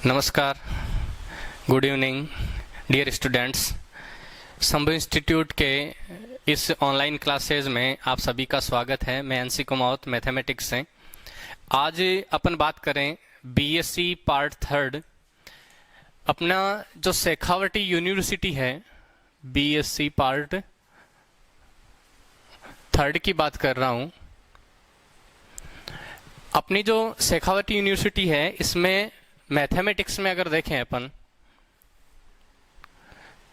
नमस्कार, good evening dear students. संभव institute के इस ऑनलाइन क्लासेज में आप सभी का स्वागत है। मैं एनसी कुमावत मैथमेटिक्स से। आज अपन बात करें बीएससी पार्ट थर्ड। अपना जो शेखावटी यूनिवर्सिटी है, बीएससी पार्ट थर्ड की बात कर रहा हूँ। अपनी जो शेखावटी यूनिवर्सिटी है, इसमें मैथमेटिक्स में अगर देखें अपन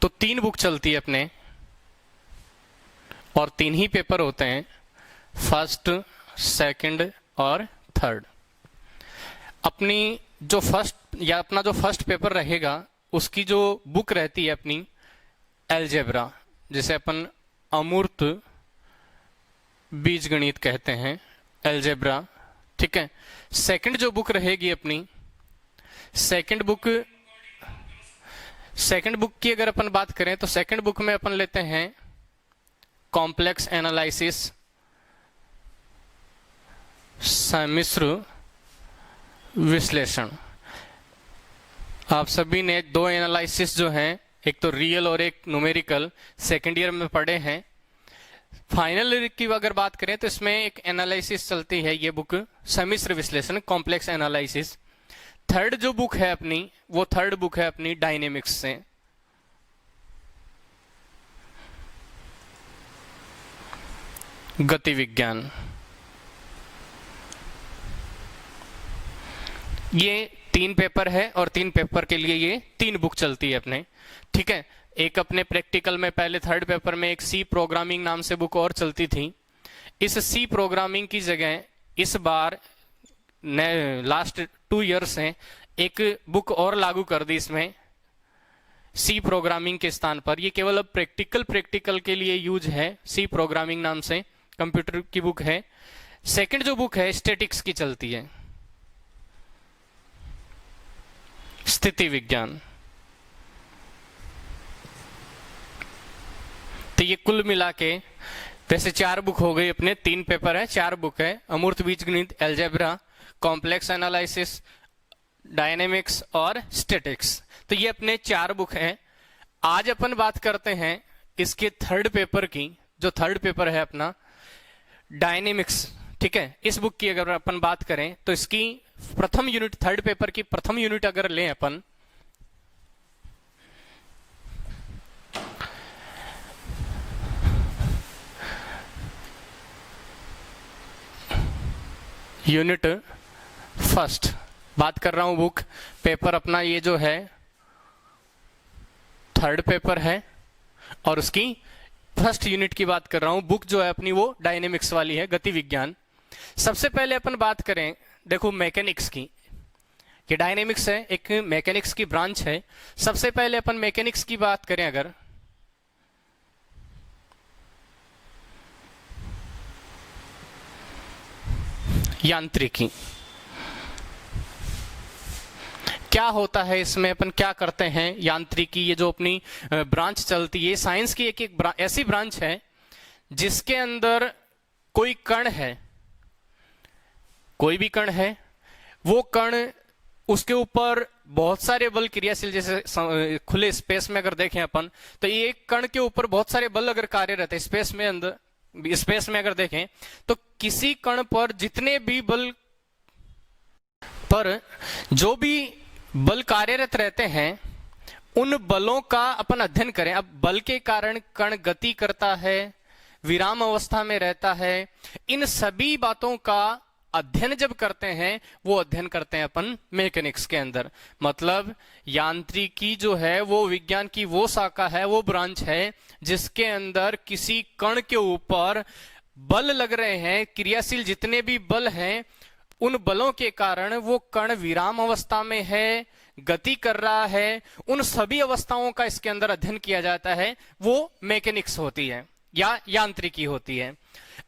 तो 3 बुक चलती है अपने, और 3 ही पेपर होते हैं, फर्स्ट, सेकंड और थर्ड। अपनी जो अपना जो फर्स्ट पेपर रहेगा, उसकी जो बुक रहती है अपनी एलजेब्रा, जिसे अपन अमूर्त बीजगणित कहते हैं, एलजेब्रा, ठीक है। सेकंड जो बुक रहेगी अपनी, सेकंड बुक की अगर अपन बात करें तो सेकंड बुक में अपन लेते हैं कॉम्प्लेक्स एनालिसिस, सम्मिश्र विश्लेषण। आप सभी ने 2 एनालिसिस जो हैं, एक तो रियल और एक न्यूमेरिकल, सेकंड ईयर में पढ़े हैं। फाइनल ईयर की अगर बात करें तो इसमें एक एनालिसिस चलती है, ये बुक सम्मिश्र विश्लेषण, कॉम्प्लेक्स एनालिसिस। थर्ड जो बुक है अपनी, वो थर्ड बुक है अपनी डायनेमिक्स से। गति विज्ञान। ये 3 पेपर है और 3 पेपर के लिए ये 3 बुक चलती है अपने, ठीक है। एक अपने प्रैक्टिकल में पहले थर्ड पेपर में एक सी प्रोग्रामिंग नाम से बुक और चलती थी। इस सी प्रोग्रामिंग की जगह इस बार लास्ट 2 ईयर से एक बुक और लागू कर दी इसमें, सी प्रोग्रामिंग के स्थान पर। ये केवल अब प्रैक्टिकल के लिए यूज है, सी प्रोग्रामिंग नाम से कंप्यूटर की बुक है। सेकंड जो बुक है स्टैटिक्स की चलती है, स्थिति विज्ञान। तो ये कुल मिला के वैसे 4 बुक हो गई अपने, 3 पेपर है, 4 बुक है, अमूर्त बीजगणित, एलजेब्रा, कॉम्प्लेक्स एनालिसिस, डायनेमिक्स और स्टैटिक्स। तो ये अपने 4 बुक हैं। आज अपन बात करते हैं इसके थर्ड पेपर की। जो थर्ड पेपर है अपना डायनेमिक्स, ठीक है। इस बुक की अगर अपन बात करें तो इसकी प्रथम यूनिट, थर्ड पेपर की प्रथम यूनिट अगर लें अपन, यूनिट फर्स्ट बात कर रहा हूं। बुक पेपर अपना ये जो है थर्ड पेपर है और उसकी फर्स्ट यूनिट की बात कर रहा हूं। बुक जो है अपनी वो डायनेमिक्स वाली है, गति विज्ञान। सबसे पहले अपन बात करें, देखो मैकेनिक्स की, कि डायनेमिक्स है, एक मैकेनिक्स की ब्रांच है। सबसे पहले अपन मैकेनिक्स की बात करें अगर, यांत्रिकी क्या होता है, इसमें अपन क्या करते हैं। यांत्रिकी ये जो अपनी ब्रांच चलती है, साइंस की एक ऐसी ब्रांच है जिसके अंदर कोई कण है, कोई भी कण है, वो कण, उसके ऊपर बहुत सारे बल क्रियाशील, जैसे खुले स्पेस में अगर देखें अपन तो एक कण के ऊपर बहुत सारे बल अगर कार्यरत है स्पेस में अगर देखें तो किसी कण पर जितने भी बल पर जो भी बल कार्यरत रहते हैं, उन बलों का अपन अध्ययन करें। अब बल के कारण कण गति करता है, विराम अवस्था में रहता है, इन सभी बातों का अध्ययन जब करते हैं, वो अध्ययन करते हैं अपन मैकेनिक्स के अंदर। मतलब यांत्रिकी जो है वो विज्ञान की वो शाखा है, वो ब्रांच है जिसके अंदर किसी कण के ऊपर बल लग रहे हैं, क्रियाशील जितने भी बल हैं, उन बलों के कारण वो कण विराम अवस्था में है, गति कर रहा है, उन सभी अवस्थाओं का इसके अंदर अध्ययन किया जाता है। वो मैकेनिक्स होती है या यांत्रिकी होती है।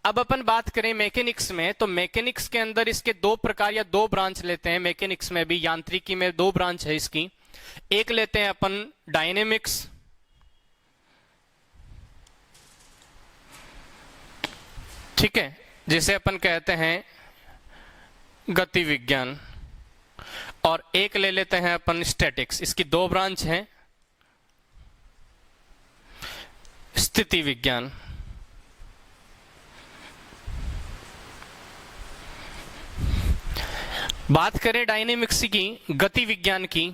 अब अपन बात करें मैकेनिक्स में, तो मैकेनिक्स के अंदर इसके 2 प्रकार या 2 ब्रांच लेते हैं। मैकेनिक्स में भी, यांत्रिकी में 2 ब्रांच है इसकी। एक लेते हैं अपन डायनेमिक्स, ठीक है, जिसे अपन कहते हैं गति विज्ञान, और एक ले लेते हैं अपन स्टैटिक्स। इसकी दो ब्रांच हैं, स्थिति विज्ञान। बात करें डायनेमिक्स की, गति विज्ञान की,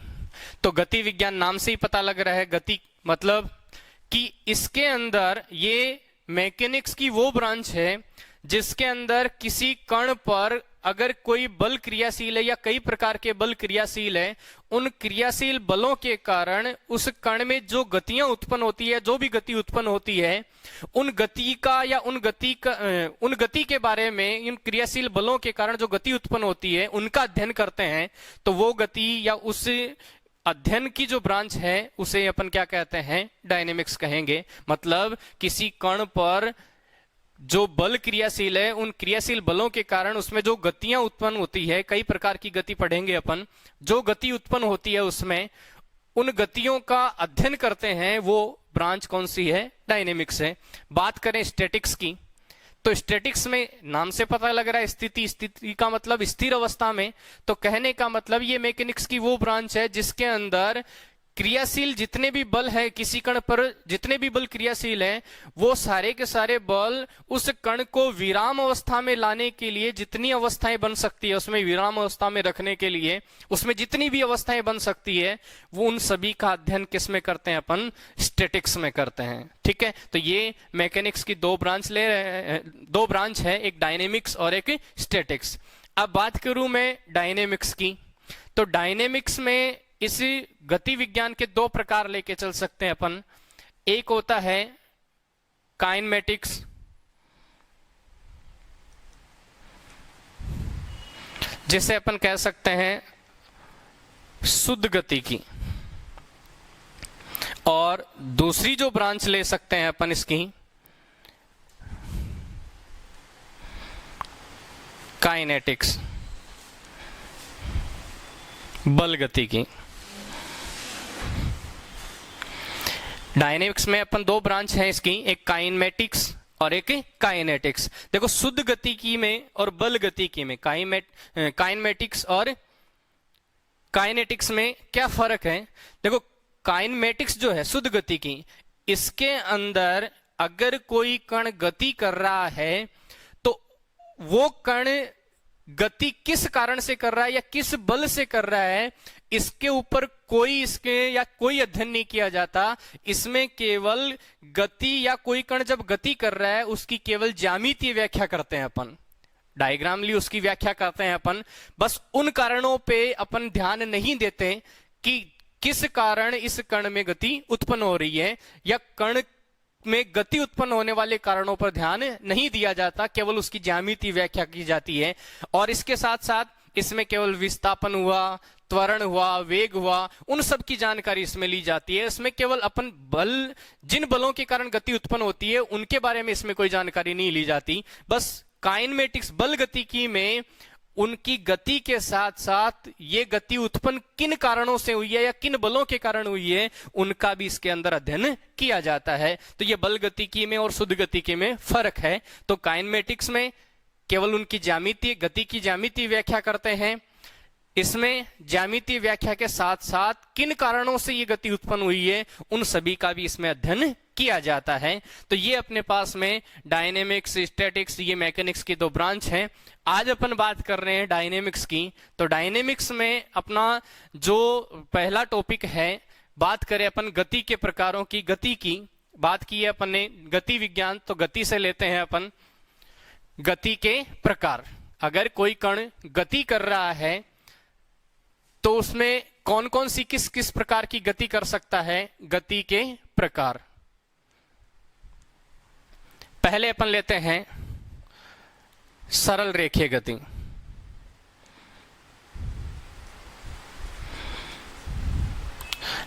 तो गति विज्ञान नाम से ही पता लग रहा है, गति मतलब कि इसके अंदर ये मैकेनिक्स की वो ब्रांच है जिसके अंदर किसी कण पर अगर कोई बल क्रियाशील है या कई प्रकार के बल क्रियाशील है, उन क्रियाशील बलों के कारण उस कण में जो गतियां उत्पन्न होती है, जो भी गति उत्पन्न होती है, उन गति का या उन गति के बारे में, इन क्रियाशील बलों के कारण जो गति उत्पन्न होती है उनका अध्ययन करते हैं। तो वो गति या उस अध्ययन की जो ब्रांच है उसे अपन क्या कहते हैं, डायनेमिक्स कहेंगे। मतलब किसी कण पर जो बल क्रियाशील है, उन क्रियाशील बलों के कारण उसमें जो गतियां उत्पन्न होती है, कई प्रकार की गति पढ़ेंगे अपन, जो गति उत्पन्न होती है उसमें उन गतियों का अध्ययन करते हैं, वो ब्रांच कौन सी है, डायनेमिक्स है। बात करें स्टैटिक्स की, तो स्टैटिक्स में नाम से पता लग रहा है स्थिति, स्थिति का मतलब स्थिर अवस्था में, तो कहने का मतलब ये मैकेनिक्स की वो ब्रांच है जिसके अंदर क्रियाशील जितने भी बल है, किसी कण पर जितने भी बल क्रियाशील हैं, वो सारे के सारे बल उस कण को विराम अवस्था में लाने के लिए जितनी अवस्थाएं बन सकती है, उसमें विराम अवस्था में रखने के लिए उसमें जितनी भी अवस्थाएं बन सकती है, वो उन सभी का अध्ययन किस में करते हैं, अपन स्टैटिक्स में करते हैं। ठीक है, तो ये मैकेनिक्स की दो ब्रांच ले रहे हैं, दो ब्रांच है, एक डायनेमिक्स और एक स्टैटिक्स। अब बात करूं मैं डायनेमिक्स की, तो डायनेमिक्स में इस गति विज्ञान के दो प्रकार लेके चल सकते हैं अपन। एक होता है काइनेमेटिक्स, जिसे अपन कह सकते हैं शुद्ध गति की, और दूसरी जो ब्रांच ले सकते हैं अपन इसकी, काइनेटिक्स, बल गति की। डायनेमिक्स में अपन दो ब्रांच है इसकी, एक काइनेमेटिक्स और एक काइनेटिक्स। देखो शुद्ध गति की में और बल गति की में, काइनेमेटिक्स और काइनेटिक्स में क्या फर्क है। देखो काइनेमेटिक्स जो है शुद्ध गति की, इसके अंदर अगर कोई कण गति कर रहा है तो वो कण गति किस कारण से कर रहा है या किस बल से कर रहा है, इसके ऊपर कोई अध्ययन नहीं किया जाता। इसमें केवल गति या कोई कण जब गति कर रहा है उसकी केवल ज्यामितीय व्याख्या करते हैं अपन, डायग्रामली उसकी व्याख्या करते हैं अपन। बस उन कारणों पे अपन ध्यान नहीं देते कि किस कारण इस कण में गति उत्पन्न हो रही है, या कण में गति उत्पन्न होने वाले कारणों पर ध्यान नहीं दिया जाता, केवल उसकी ज्यामितीय व्याख्या की जाती है। और इसके साथ साथ इसमें केवल विस्थापन हुआ, त्वरण हुआ, वेग हुआ, उन सब की जानकारी इसमें ली जाती है। इसमें केवल अपन बल, जिन बलों के कारण गति उत्पन्न होती है उनके बारे में इसमें कोई जानकारी नहीं ली जाती। बस काइनेमेटिक्स बल गतिकी में उनकी गति के साथ साथ ये गति उत्पन्न किन कारणों से हुई है या किन बलों के कारण हुई है, उनका भी इसके अंदर अध्ययन किया जाता है। तो ये बल गतिकी में और शुद्ध गतिकी में फर्क है। तो काइनेमेटिक्स में केवल उनकी ज्यामितीय, गति की ज्यामितीय व्याख्या करते हैं, इसमें ज्यामितीय व्याख्या के साथ साथ किन कारणों से ये गति उत्पन्न हुई है उन सभी का भी इसमें अध्ययन किया जाता है। तो ये अपने पास में डायनेमिक्स, स्टैटिक्स, ये मैकेनिक्स की दो ब्रांच हैं। आज अपन बात कर रहे हैं डायनेमिक्स की। तो डायनेमिक्स में अपना जो पहला टॉपिक है, बात करें अपन गति के प्रकारों की, गति की बात की है अपन ने, गति विज्ञान, तो गति से लेते हैं अपन गति के प्रकार। अगर कोई कण गति कर रहा है तो उसमें कौन कौन सी किस किस प्रकार की गति कर सकता है, गति के प्रकार। पहले अपन लेते हैं सरल रेखीय गति।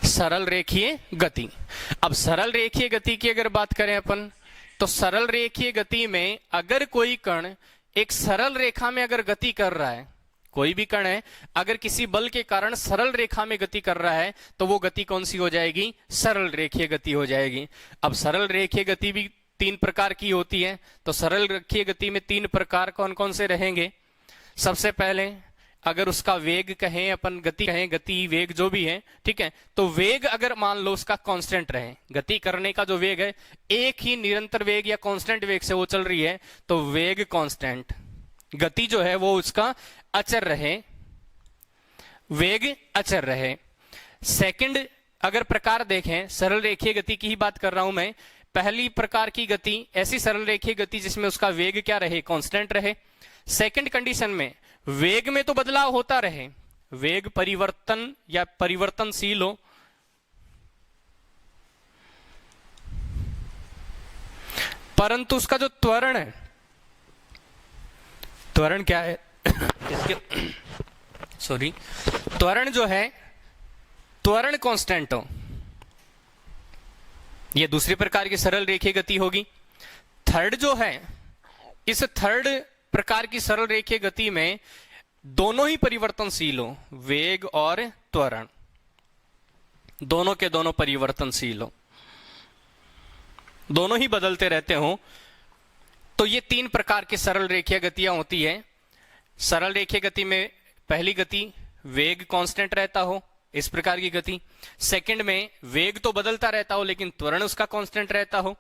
सरल रेखीय गति। अब सरल रेखीय गति की अगर बात करें अपन, तो सरल रेखीय गति में अगर कोई कण एक सरल रेखा में अगर गति कर रहा है, कोई भी कण है अगर किसी बल के कारण सरल रेखा में गति कर रहा है, तो वो गति कौन सी हो जाएगी, सरल रेखीय गति हो जाएगी। अब सरल रेखीय गति भी तीन प्रकार की होती है। तो सरल रेखीय गति में तीन प्रकार कौन कौन से रहेंगे। सबसे पहले अगर उसका वेग कहें, अपन गति कहें, गति वेग जो भी है, ठीक है, तो वेग अगर मान लो उसका कांस्टेंट रहे, गति करने का जो वेग है एक ही निरंतर वेग या कांस्टेंट वेग से वो चल रही है, तो वेग कांस्टेंट, गति जो है वो उसका अचर रहे, वेग अचर रहे। सेकंड अगर प्रकार देखें, सरल रेखीय गति की ही बात कर रहा हूं मैं, पहली प्रकार की गति ऐसी सरल रेखीय गति जिसमें उसका वेग क्या रहे, कांस्टेंट रहे। सेकंड कंडीशन में वेग में तो बदलाव होता रहे, वेग परिवर्तन या परिवर्तनशील हो, परंतु उसका जो त्वरण है, त्वरण क्या है इसके सॉरी, त्वरण जो है, त्वरण कांस्टेंट हो, यह दूसरी प्रकार की सरल रेखीय गति होगी। थर्ड जो है, इस थर्ड प्रकार की सरल रेखीय गति में दोनों ही परिवर्तनशील हो, वेग और त्वरण दोनों के दोनों परिवर्तनशील हो, दोनों ही बदलते रहते हो। तो ये तीन प्रकार की सरल रेखीय गतियां होती है। सरल रेखीय गति में पहली गति वेग कांस्टेंट रहता हो, इस प्रकार की गति। सेकंड में वेग तो बदलता रहता हो लेकिन त्वरण उसका कांस्टेंट रहता हो।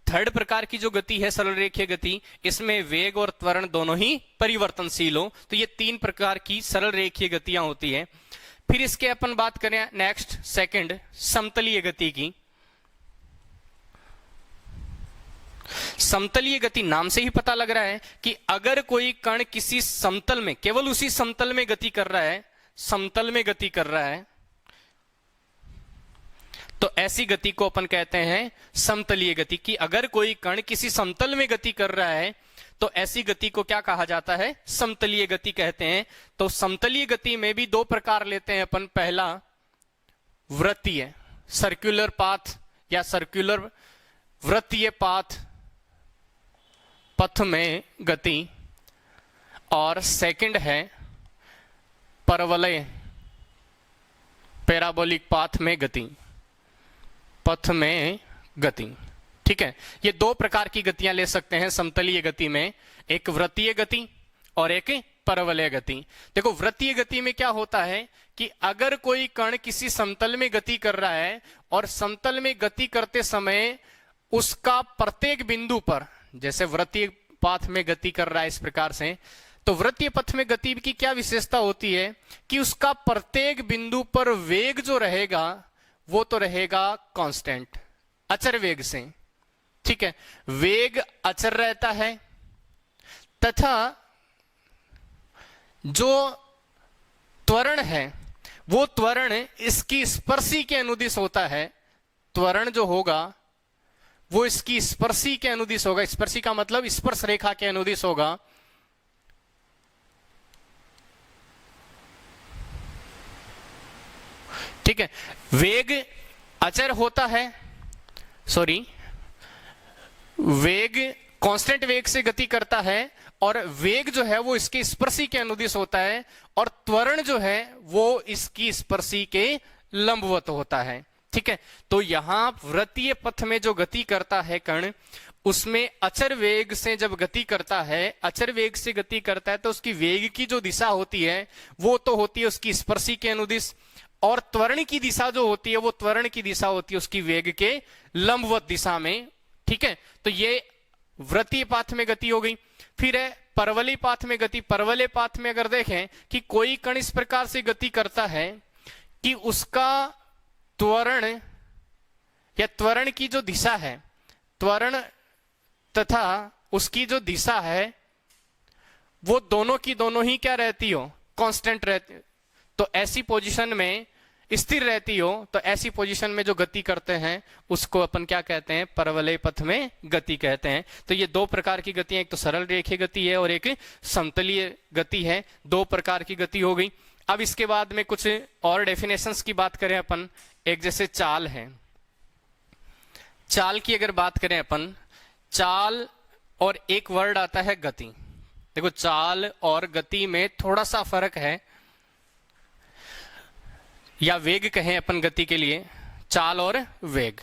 थर्ड प्रकार की जो गति है सरल रेखीय गति, इसमें वेग और त्वरण दोनों ही परिवर्तनशील हो। तो ये तीन प्रकार की सरल रेखीय गतियां होती है। फिर इसके अपन बात करें नेक्स्ट सेकंड समतलीय गति की। समतलीय गति नाम से ही पता लग रहा है कि अगर कोई कण किसी समतल में, केवल उसी समतल में गति कर रहा है, समतल में गति कर रहा है, तो ऐसी गति को अपन कहते हैं समतलीय गति। कि अगर कोई कण किसी समतल में गति कर रहा है तो ऐसी गति को क्या कहा जाता है, समतलीय गति कहते हैं। तो समतलीय गति में भी दो प्रकार लेते हैं अपन। पहला वृत्तीय, सर्कुलर पाथ या सर्कुलर वृत्तीय पाथ, पथ में गति, और सेकंड है परवलय, पैराबोलिक पाथ में गति, पथ में गति। ठीक है, ये दो प्रकार की गतियां ले सकते हैं समतलीय गति में, एक वृत्तीय गति और एक परवलय गति। देखो वृत्तीय गति में क्या होता है कि अगर कोई कण किसी समतल में गति कर रहा है और समतल में गति करते समय उसका प्रत्येक बिंदु पर, जैसे वृत्तीय पाथ में गति कर रहा है इस प्रकार से, तो वृत्तीय पथ में गति की क्या विशेषता होती है कि उसका प्रत्येक बिंदु पर वेग जो रहेगा वो तो रहेगा कांस्टेंट, अचर वेग से। ठीक है, वेग अचर रहता है तथा जो त्वरण है वो त्वरण इसकी स्पर्शी के अनुदिश होता है। त्वरण जो होगा वो इसकी स्पर्शी के अनुदिश होगा। स्पर्शी का मतलब स्पर्श रेखा के अनुदिश होगा। ठीक है, वेग अचर होता है, सॉरी, वेग कांस्टेंट वेग से गति करता है और वेग जो है वो इसकी स्पर्शी के अनुदिश होता है और त्वरण जो है वो इसकी स्पर्शी के लंबवत होता है। ठीक है, तो यहां वृत्तीय पथ में जो गति करता है कण, उसमें अचर वेग से जब गति करता है, अचर वेग से गति करता है तो उसकी वेग की जो दिशा होती है वो तो होती है उसकी स्पर्शी के अनुदिश, और त्वरण की दिशा जो होती है वो त्वरण की दिशा होती है उसकी वेग के लंबवत दिशा में। ठीक है, तो ये वृत्तीय पाथ में गति हो गई। फिर है परवलय पाथ में गति। परवलय पाथ में अगर देखें कि कोई कण इस प्रकार से गति करता है कि उसका त्वरण या त्वरण की जो दिशा है, त्वरण तथा उसकी जो दिशा है वो दोनों की दोनों ही क्या रहती हो, कांस्टेंट रहती, तो ऐसी पोजीशन में स्थिर रहती हो, तो ऐसी पोजीशन में जो गति करते हैं उसको अपन क्या कहते हैं, परवलय पथ में गति कहते हैं। तो ये दो प्रकार की गति है, एक तो सरल रेखीय गति है और एक समतलीय गति है। दो प्रकार की गति हो गई। अब इसके बाद में कुछ और डेफिनेशंस की बात करें अपन, एक जैसे चाल है। चाल की अगर बात करें अपन, चाल और एक वर्ड आता है गति। देखो चाल और गति में थोड़ा सा फर्क है, या वेग कहें अपन गति के लिए, चाल और वेग।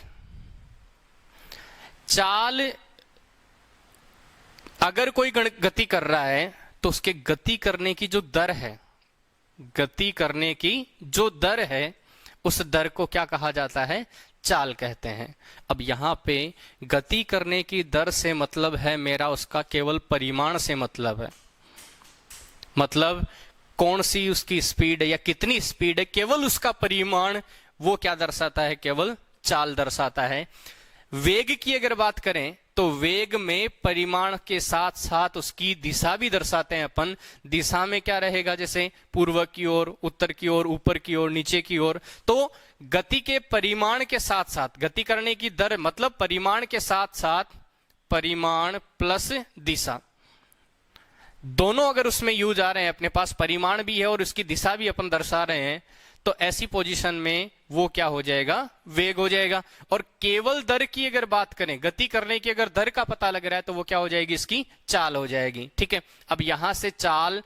चाल अगर कोई गति कर रहा है तो उसके गति करने की जो दर है गति करने की जो दर है उस दर को क्या कहा जाता है? चाल कहते हैं। अब यहां पे गति करने की दर से मतलब है मेरा उसका केवल परिमाण से मतलब है, मतलब कौन सी उसकी स्पीड है या कितनी स्पीड है, केवल उसका परिमाण वो क्या दर्शाता है? केवल चाल दर्शाता है। वेग की अगर बात करें तो वेग में परिमाण के साथ साथ उसकी दिशा भी दर्शाते हैं अपन। दिशा में क्या रहेगा? जैसे पूर्व की ओर, उत्तर की ओर, ऊपर की ओर, नीचे की ओर। तो गति के परिमाण के साथ साथ, गति करने की दर मतलब परिमाण के साथ साथ परिमाण प्लस दिशा, दोनों अगर उसमें यूज आ रहे हैं, अपने पास परिमाण भी है और उसकी दिशा भी अपन दर्शा रहे हैं, तो ऐसी पोजीशन में वो क्या हो जाएगा? वेग हो जाएगा। और केवल दर की अगर बात करें, गति करने की अगर दर का पता लग रहा है तो वो क्या हो जाएगी? इसकी चाल हो जाएगी। ठीक है, अब यहां से चाल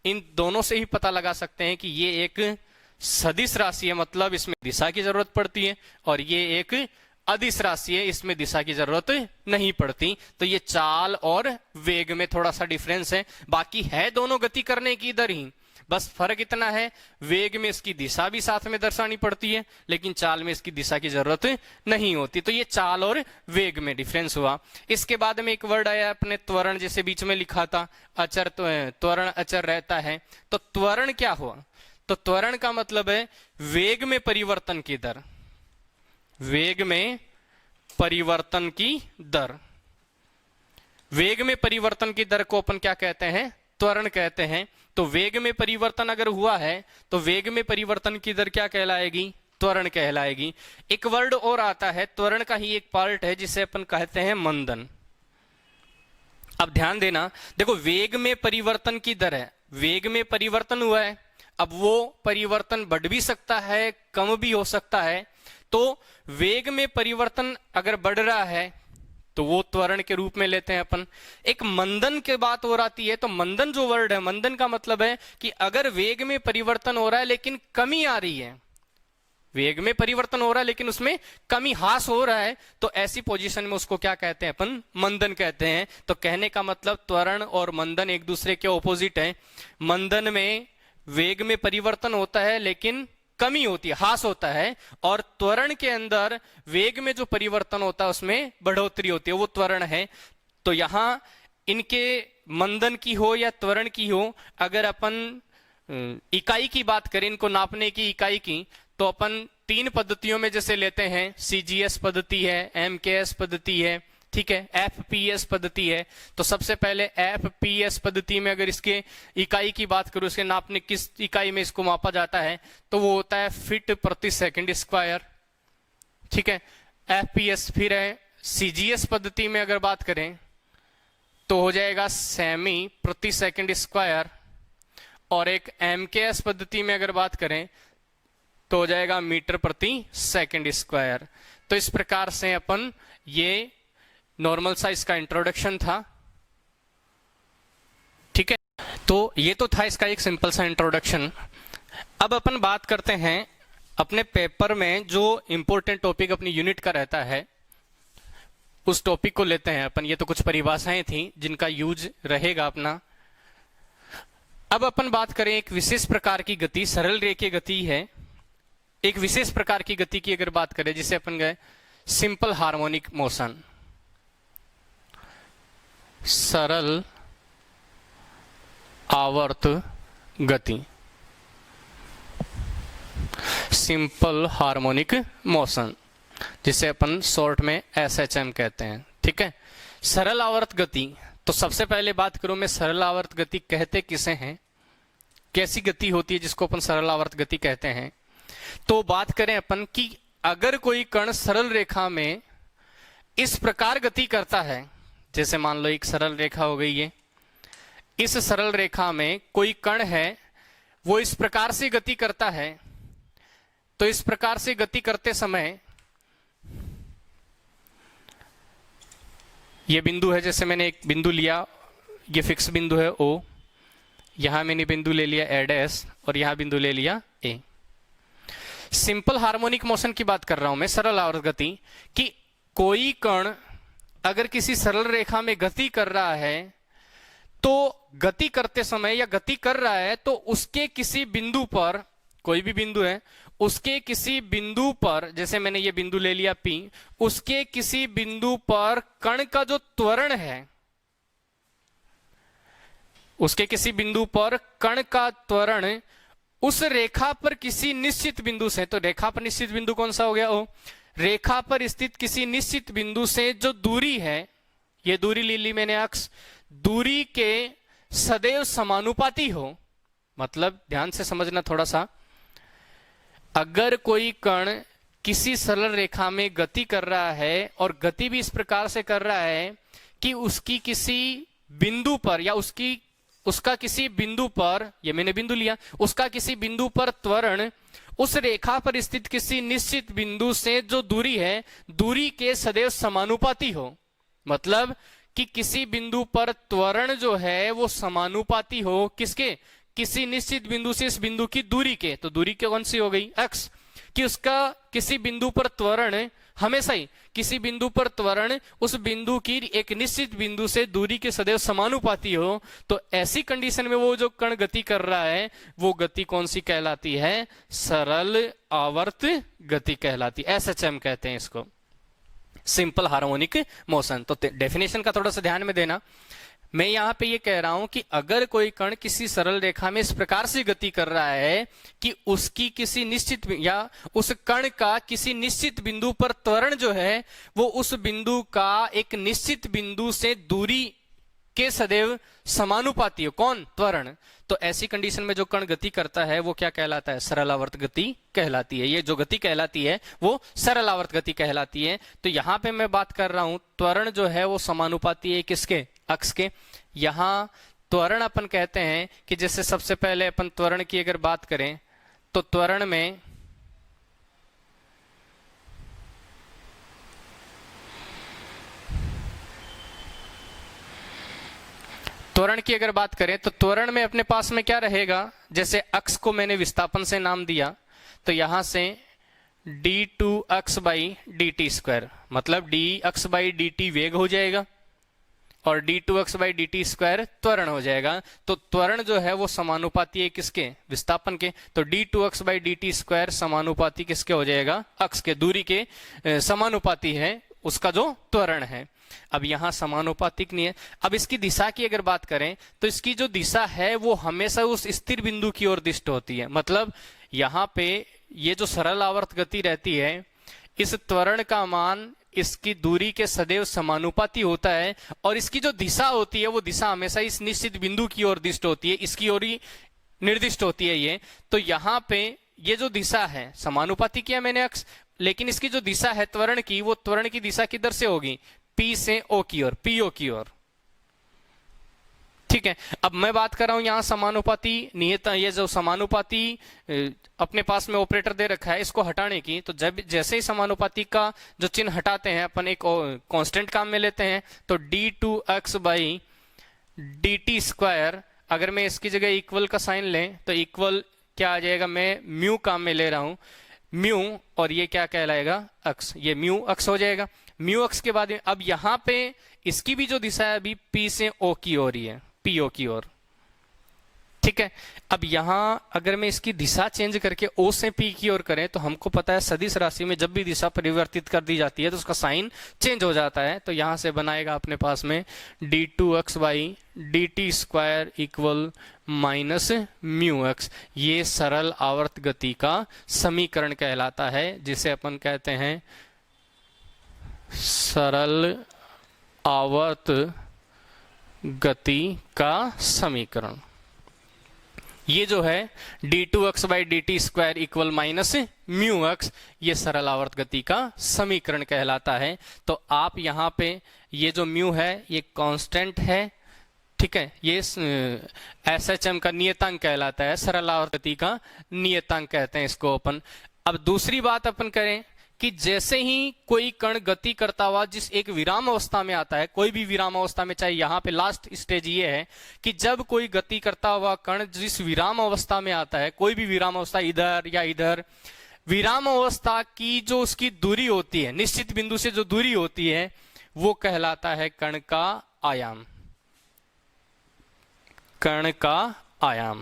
इन दोनों से ही पता लगा सकते हैं कि ये एक सदिश राशि है, मतलब इसमें दिशा की जरूरत पड़ती है, और ये एक अदिश राशि है, इसमें दिशा की जरूरत नहीं पड़ती। तो ये चाल और वेग में थोड़ा सा डिफरेंस है, बाकी है दोनों गति करने की दर ही, बस फर्क इतना है वेग में इसकी दिशा भी साथ में दर्शानी पड़ती है, लेकिन चाल में इसकी दिशा की जरूरत नहीं होती। तो ये चाल और वेग में डिफरेंस हुआ। इसके बाद में एक वर्ड आया अपने त्वरण, जैसे बीच में लिखा था अचर, त्वरण अचर रहता है। तो त्वरण क्या हुआ? तो त्वरण का मतलब है वेग में परिवर्तन की दर, वेग में परिवर्तन की दर। वेग में परिवर्तन की दर को अपन क्या कहते हैं? त्वरण कहते हैं। तो वेग में परिवर्तन अगर हुआ है तो वेग में परिवर्तन की दर क्या कहलाएगी? त्वरण कहलाएगी। एक वर्ड और आता है त्वरण का ही एक पार्ट है जिसे अपन कहते हैं मंदन। अब ध्यान देना, देखो वेग में परिवर्तन की दर है, वेग में परिवर्तन हुआ है, अब वो परिवर्तन बढ़ भी सकता है, कम भी हो सकता है। तो वेग में परिवर्तन अगर बढ़ रहा है तो वो त्वरण के रूप में लेते हैं अपन। एक मंदन की बात हो आती है, तो मंदन जो वर्ड है, मंदन का मतलब है कि अगर वेग में परिवर्तन हो रहा है लेकिन कमी आ रही है, वेग में परिवर्तन हो रहा है लेकिन उसमें कमी, ह्रास हो रहा है, तो ऐसी पोजीशन में उसको क्या कहते हैं? अपन मंदन कहते हैं। तो कहने का मतलब त्वरण और मंदन एक दूसरे के ऑपोजिट है। मंदन में वेग में परिवर्तन होता है लेकिन कमी होती है, ह्रास होता है, और त्वरण के अंदर वेग में जो परिवर्तन होता है उसमें बढ़ोतरी होती है, वो त्वरण है। तो यहां इनके मंदन की हो या त्वरण की हो, अगर अपन इकाई की बात करें, इनको नापने की इकाई की, तो अपन 3 पद्धतियों में जैसे लेते हैं, सीजीएस पद्धति है, एमकेएस पद्धति है, ठीक है, एफपीएस पद्धति है। तो सबसे पहले एफपीएस पद्धति में अगर इसके इकाई की बात करूं, इसके नापने किस इकाई में इसको मापा जाता है, तो वो होता है फीट प्रति सेकंड स्क्वायर। ठीक है, एफपीएस। फिर है सीजीएस पद्धति में अगर बात करें तो हो जाएगा सेमी प्रति सेकंड स्क्वायर, और एक एमकेएस पद्धति में अगर बात करें तो हो जाएगा मीटर प्रति सेकंड स्क्वायर। तो इस प्रकार से अपन, ये नॉर्मल सा इसका इंट्रोडक्शन था। ठीक है, तो ये तो था इसका एक सिंपल सा इंट्रोडक्शन। अब अपन बात करते हैं अपने पेपर में जो इंपॉर्टेंट टॉपिक अपनी यूनिट का रहता है, उस टॉपिक को लेते हैं अपन। ये तो कुछ परिभाषाएं थी जिनका यूज रहेगा अपना। अब अपन बात करें एक विशेष प्रकार की गति, सरल रेखीय गति है। एक विशेष प्रकार की गति की अगर बात करें, जिसे अपन गए सिंपल हार्मोनिक मोशन, सरल आवर्त गति, सिंपल हार्मोनिक मोशन, जिसे अपन शॉर्ट में एसएचएम कहते हैं। ठीक है, सरल आवर्त गति। तो सबसे पहले बात करूं मैं, सरल आवर्त गति कहते किसे हैं, कैसी गति होती है जिसको अपन सरल आवर्त गति कहते हैं। तो बात करें अपन कि अगर कोई कण सरल रेखा में इस प्रकार गति करता है, जैसे मान लो एक सरल रेखा हो गई है, इस सरल रेखा में कोई कण है, वो इस प्रकार से गति करता है, तो इस प्रकार से गति करते समय ये बिंदु है, जैसे मैंने एक बिंदु लिया, ये फिक्स बिंदु है O, यहां मैंने बिंदु ले लिया A डैश और यहां बिंदु ले लिया A। सिंपल हार्मोनिक मोशन की बात कर रहा हूं मैं, सरल आवर्त गति, कि कोई कण अगर किसी सरल रेखा में गति कर रहा है तो गति करते समय या गति कर रहा है तो उसके किसी बिंदु पर, कोई भी बिंदु है, उसके किसी बिंदु पर, जैसे मैंने ये बिंदु ले लिया P, उसके किसी बिंदु पर कण का जो त्वरण है, उसके किसी बिंदु पर कण का त्वरण उस रेखा पर किसी निश्चित बिंदु से, तो रेखा पर निश्चित बिंदु कौन सा हो गया? ओ, रेखा पर स्थित किसी निश्चित बिंदु से जो दूरी है, ये दूरी ले ली मैंने अक्ष, दूरी के सदैव समानुपाती हो। मतलब ध्यान से समझना थोड़ा सा, अगर कोई कण किसी सरल रेखा में गति कर रहा है और गति भी इस प्रकार से कर रहा है कि उसकी किसी बिंदु पर या उसका किसी बिंदु पर, ये मैंने बिंदु लिया, उसका किसी बिंदु पर त्वरण उस रेखा पर स्थित किसी निश्चित बिंदु से जो दूरी है, दूरी के सदैव समानुपाती हो। मतलब कि किसी बिंदु पर त्वरण जो है वो समानुपाती हो किसके? किसी निश्चित बिंदु से इस बिंदु की दूरी के। तो दूरी कौन सी हो गई? एक्स। कि उसका किसी बिंदु पर त्वरण हमेशा ही किसी बिंदु पर त्वरण उस बिंदु की एक निश्चित बिंदु से दूरी के सदैव समानुपाती हो। तो ऐसी कंडीशन में वो जो कण गति कर रहा है वो गति कौन सी कहलाती है? सरल आवर्त गति कहलाती है। एसएचएम कहते हैं इसको, सिंपल हार्मोनिक मोशन। तो डेफिनेशन का थोड़ा सा ध्यान में देना। मैं यहां पे ये कह रहा हूं कि अगर कोई कण किसी सरल रेखा में इस प्रकार से गति कर रहा है कि उसकी किसी निश्चित या उस कण का किसी निश्चित बिंदु पर त्वरण जो है वो उस बिंदु का एक निश्चित बिंदु से दूरी के सदैव समानुपाती हो। कौन? त्वरण। तो ऐसी कंडीशन में जो कण गति करता है वो क्या कहलाता है? सरल आवर्त गति कहलाती है। ये जो गति कहलाती है वो सरल आवर्त गति कहलाती है। तो यहां पे मैं बात कर रहा हूं त्वरण जो है वो समानुपाती है किसके? अक्ष के। यहां त्वरण अपन कहते हैं कि जैसे सबसे पहले अपन त्वरण की अगर बात करें तो त्वरण में त्वरण की अगर बात करें तो त्वरण में अपने पास में क्या रहेगा? जैसे अक्ष को मैंने विस्थापन से नाम दिया तो यहां से d2 अक्ष बाई dt स्क्वायर, मतलब d अक्ष बाई dt वेग हो जाएगा और d2 अक्ष बाई dt स्क्वायर त्वरण हो जाएगा। तो त्वरण जो है वो समानुपाती है किसके? विस्थापन के। तो d2 अक्ष बाई dt स्क्वायर समानुपाती किसके हो जाएगा? अक्ष के, दूरी के समानुपाती है उसका जो त्वरण है। अब यहां समानुपातिक नहीं है। अब इसकी दिशा की अगर बात करें तो इसकी जो दिशा है वो हमेशा उस स्थिर बिंदु की ओर दिष्ट होती है। मतलब यहां पे ये जो सरल आवर्त गति रहती है इस त्वरण का मान इसकी दूरी के सदैव समानुपाती होता है और इसकी जो दिशा होती है वो दिशा हमेशा इस निश्चित बिंदु की ओर दिष्ट होती है, इसकी ओर ही निर्दिष्ट होती है ये। तो यहां पे ये जो दिशा है समानुपाती किया मैंने अक्ष, लेकिन इसकी जो दिशा है त्वरण की वो त्वरण की दिशा किधर से होगी? P से O की ओर, PO की ओर। ठीक है। अब मैं बात कर रहा हूं यहां समानुपाती नियत, ये जो समानुपाती अपने पास में ऑपरेटर दे रखा है इसको हटाने की, तो जब जैसे ही समानुपाती का जो चिन्ह हटाते हैं अपन एक कांस्टेंट काम में लेते हैं तो d2 अक्ष बाई dt स्क्वायर, अगर मैं इसकी जगह इक्वल का साइन लें तो इक्वल क्या आ जाएगा? मैं म्यू काम में ले रहा हूं, म्यू, और ये क्या कहलाएगा? अक्ष। ये म्यू अक्ष हो जाएगा। म्यू अक्ष के बाद अब यहां पे इसकी भी जो दिशा है अभी P से O की ओर ही है, PO की ओर। ठीक है। अब यहां अगर मैं इसकी दिशा चेंज करके O से P की ओर करें तो हमको पता है सदिश राशि में जब भी दिशा परिवर्तित कर दी जाती है तो उसका साइन चेंज हो जाता है। तो यहां से बनाएगा अपने पास में d2 अक्ष by dt square equal minus mu अक्ष। ये सरल आवर्त गति का समीकरण कहलाता है जिसे अपन कहते हैं सरल आवर्त गति का समीकरण। ये जो है d2 अक्ष by dt square equal minus mu अक्ष, ये सरल आवर्त गति का समीकरण कहलाता है। तो आप यहाँ पे ये जो म्यू है ये कांस्टेंट है, ठीक है, ये एसएचएम का नियतांक कहलाता है, सरल आवर्त गति का नियतांक कहते हैं इसको अपन। अब दूसरी बात अपन करें कि जैसे ही कोई कण गति करता हुआ जिस एक विराम अवस्था में आता है, कोई भी विराम अवस्था में, चाहे यहाँ पे लास्ट स्टेज ये है कि जब कोई गति करता हुआ कण जिस विराम अवस्था में आता है, कोई भी विराम अवस्था इधर या इधर, विराम अवस्था की जो उसकी दूरी होती है, निश्चित बिंदु से जो दूरी होती है वो कहलाता है कण का आयाम। कण का आयाम,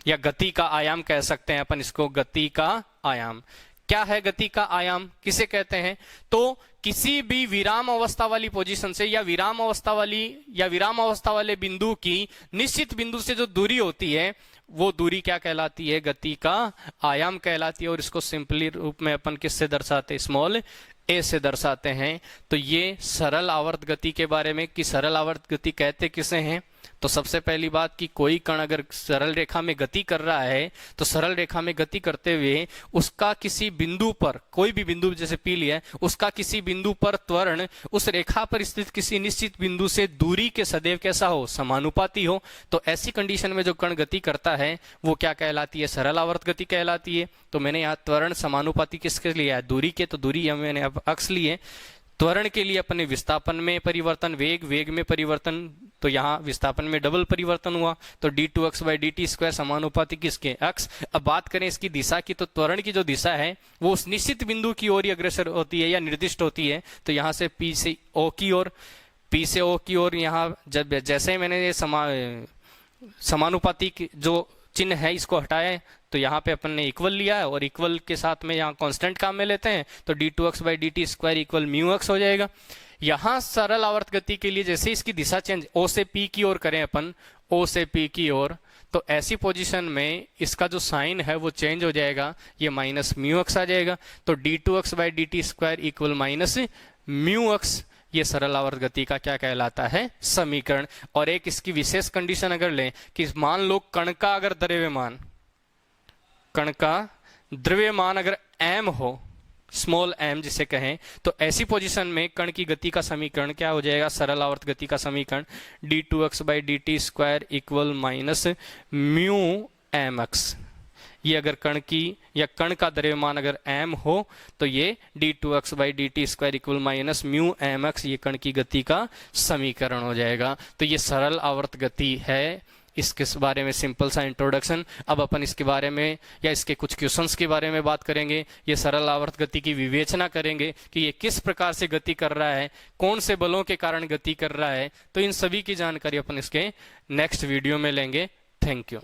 या गति का आयाम कह सकते हैं अपन इसको, गति का आयाम। क्या है गति का आयाम, किसे कहते हैं? तो किसी भी विराम अवस्था वाली पोजीशन से या विराम अवस्था वाले बिंदु की निश्चित बिंदु से जो दूरी होती है वो दूरी क्या कहलाती है? गति का आयाम कहलाती है। और इसको सिंपली रूप में अपन किससे दर्शाते हैं? स्मॉल ए से दर्शाते हैं। तो ये सरल आवर्त गति के बारे में, कि सरल आवर्त गति कहते किसे हैं? तो सबसे पहली बात कि कोई कण अगर सरल रेखा में गति कर रहा है तो सरल रेखा में गति करते हुए उसका किसी बिंदु पर, कोई भी बिंदु जैसे पी लिया, उसका किसी बिंदु पर त्वरण उस रेखा पर स्थित किसी निश्चित बिंदु से दूरी के सदैव कैसा हो? समानुपाती हो। तो ऐसी कंडीशन में जो कण गति करता है वो क्या कहलाती है? सरल आवर्त गति कहलाती है। तो मैंने यहाँ त्वरण समानुपाती किसके लिया है? दूरी के। तो दूरी मैंने अब अक्ष लिए। त्वरण के लिए अपने विस्थापन में परिवर्तन, वेग में परिवर्तन, तो यहाँ विस्थापन में डबल परिवर्तन हुआ। तो d2x/dt² समानुपाती किसके? अक्ष। अब बात करें इसकी दिशा की, तो त्वरण की जो दिशा है वो उस निश्चित बिंदु की ओर ही अग्रसर होती है या निर्दिष्ट होती है। तो यहाँ से P से O की ओर, यहाँ जब जैसे ही मैंने ये समानुपाती जो चिन्ह है इसको हटाया तो यहाँ पे अपन ने इक्वल लिया है, और इक्वल के साथ में यहाँ कांस्टेंट काम में लेते हैं तो d2x/dt² इक्वल μx हो जाएगा। यहाँ सरल आवर्त गति के लिए जैसे इसकी दिशा चेंज O से P की ओर करें अपन, O से P की ओर, तो ऐसी पोजीशन में इसका जो साइन है वो चेंज हो जाएगा, ये माइनस μx आ जाएगा। तो d2x/dt² इक्वल माइनस μx, ये सरल आवर्त गति का क्या कहलाता है? समीकरण। और एक इसकी विशेष कंडीशन अगर लें कि मान लो कण का अगर द्रव्यमान अगर m हो, स्मॉल m जिसे कहें, तो ऐसी पोजीशन में कण की गति का समीकरण क्या हो जाएगा? सरल आवर्त गति का समीकरण d2x/dt² इक्वल माइनस μmx। ये अगर कण की या कण का द्रव्यमान अगर m हो तो ये d2x/dt² इक्वल माइनस μmx, ये कण की गति का समीकरण हो जाएगा। तो ये सरल आवर्त गति है। इसके बारे में सिंपल सा इंट्रोडक्शन। अब अपन इसके बारे में या इसके कुछ क्वेश्चंस के बारे में बात करेंगे। ये सरल आवर्त गति की विवेचना करेंगे कि ये किस प्रकार से गति कर रहा है, कौन से बलों के कारण गति कर रहा है। तो इन सभी की जानकारी अपन इसके नेक्स्ट वीडियो में लेंगे। Thank you.